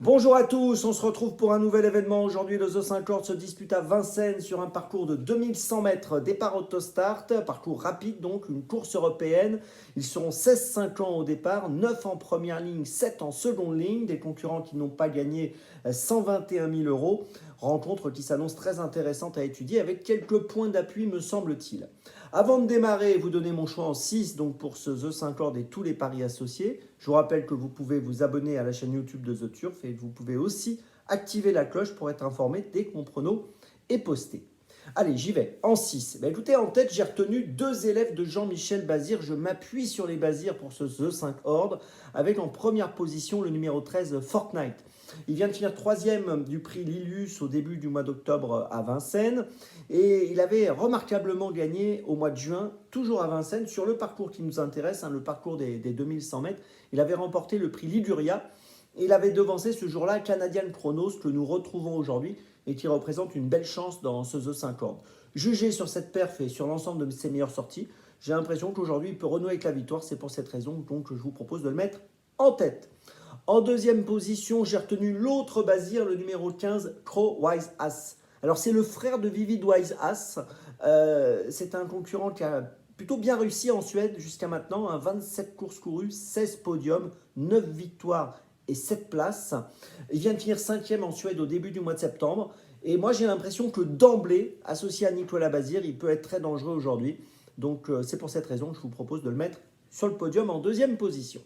Bonjour à tous, on se retrouve pour un nouvel événement. Aujourd'hui, le The 50 se dispute à Vincennes sur un parcours de 2100 mètres, départ autostart, parcours rapide donc, une course européenne. Ils seront 16-5 ans au départ, 9 en première ligne, 7 en seconde ligne, des concurrents qui n'ont pas gagné 121 000 euros. Rencontre qui s'annonce très intéressante à étudier avec quelques points d'appui me semble-t-il. Avant de démarrer, vous donnez mon choix en 6 donc pour ce The 50 et tous les paris associés. Je vous rappelle que vous pouvez vous abonner à la chaîne YouTube de The Turf et vous pouvez aussi activer la cloche pour être informé dès que mon prono est posté. Allez, j'y vais. En 6. Écoutez, en tête, j'ai retenu deux élèves de Jean-Michel Bazir. Je m'appuie sur les Bazirs pour ce The 5 Ordre, avec en première position le numéro 13, Fortnite. Il vient de finir 3e du prix Lilius au début du mois d'octobre à Vincennes. Et il avait remarquablement gagné au mois de juin, toujours à Vincennes, sur le parcours qui nous intéresse, le parcours des 2100 mètres. Il avait remporté le prix Liguria. Il avait devancé ce jour-là Canadian Chronos que nous retrouvons aujourd'hui et qui représente une belle chance dans ce The 50. Jugé sur cette perf et sur l'ensemble de ses meilleures sorties, j'ai l'impression qu'aujourd'hui il peut renouer avec la victoire. C'est pour cette raison donc que je vous propose de le mettre en tête. En deuxième position, j'ai retenu l'autre Bazir, le numéro 15, Crow Wise Ass. Alors c'est le frère de Vivid Wise Ass. C'est un concurrent qui a plutôt bien réussi en Suède jusqu'à maintenant. 27 courses courues, 16 podiums, 9 victoires et 7 places. Il vient de finir 5e en Suède au début du mois de septembre. Et moi, j'ai l'impression que d'emblée, associé à Nicolas Bazir, il peut être très dangereux aujourd'hui. Donc, c'est pour cette raison que je vous propose de le mettre sur le podium en deuxième position.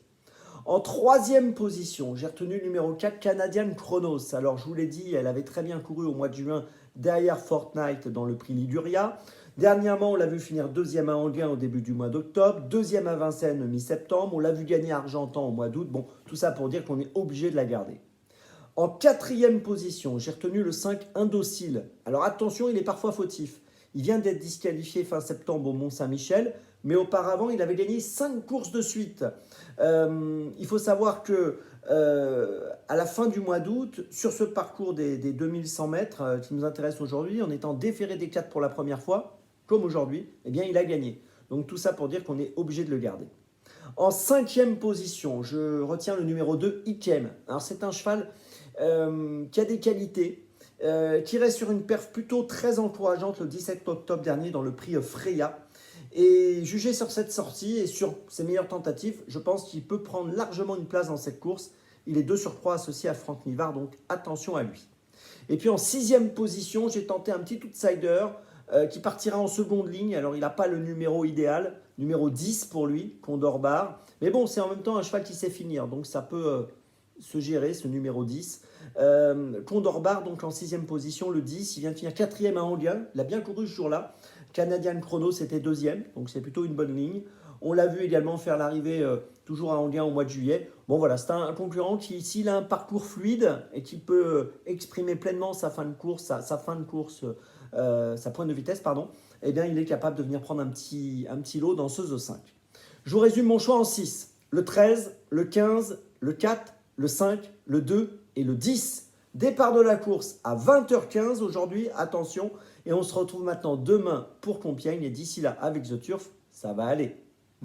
En troisième position, j'ai retenu le numéro 4, Canadian Chronos. Alors, je vous l'ai dit, elle avait très bien couru au mois de juin derrière Fortnite dans le prix Liguria. Dernièrement, on l'a vu finir deuxième à Anguin au début du mois d'octobre, deuxième à Vincennes mi-septembre, on l'a vu gagner à Argentan au mois d'août. Bon, tout ça pour dire qu'on est obligé de la garder. En quatrième position, j'ai retenu le 5 Indocile. Alors attention, il est parfois fautif. Il vient d'être disqualifié fin septembre au Mont-Saint-Michel, mais auparavant, il avait gagné 5 courses de suite. Il faut savoir que à la fin du mois d'août, sur ce parcours des 2100 mètres qui nous intéresse aujourd'hui, en étant déféré des 4 pour la première fois, comme aujourd'hui, eh bien, il a gagné. Donc tout ça pour dire qu'on est obligé de le garder. En cinquième position, je retiens le numéro 2, Ikem. Alors c'est un cheval qui a des qualités, qui reste sur une perf plutôt très encourageante le 17 octobre dernier dans le prix Freya. Et jugé sur cette sortie et sur ses meilleures tentatives, je pense qu'il peut prendre largement une place dans cette course. Il est 2 sur 3 associé à Franck Nivard, donc attention à lui. Et puis en sixième position, j'ai tenté un petit outsider qui partira en seconde ligne. Alors il n'a pas le numéro idéal, numéro 10 pour lui, Condor Bar. Mais bon, c'est en même temps un cheval qui sait finir, donc ça peut se gérer, ce numéro 10. Condor Bar, donc en sixième position, le 10. Il vient de finir 4e à Anguin. Il a bien couru ce jour-là. Canadian Chrono, c'était 2e, donc c'est plutôt une bonne ligne. On l'a vu également faire l'arrivée toujours à Anguin au mois de juillet. Bon voilà, c'est un concurrent qui, s'il a un parcours fluide et qui peut exprimer pleinement sa fin de course, sa pointe de vitesse, pardon, eh bien il est capable de venir prendre un petit lot dans ce The 5. Je vous résume mon choix en 6. Le 13, le 15, le 4, le 5, le 2 et le 10. Départ de la course à 20h15 aujourd'hui, attention. Et on se retrouve maintenant demain pour Compiègne. Et d'ici là, avec The Turf, ça va aller.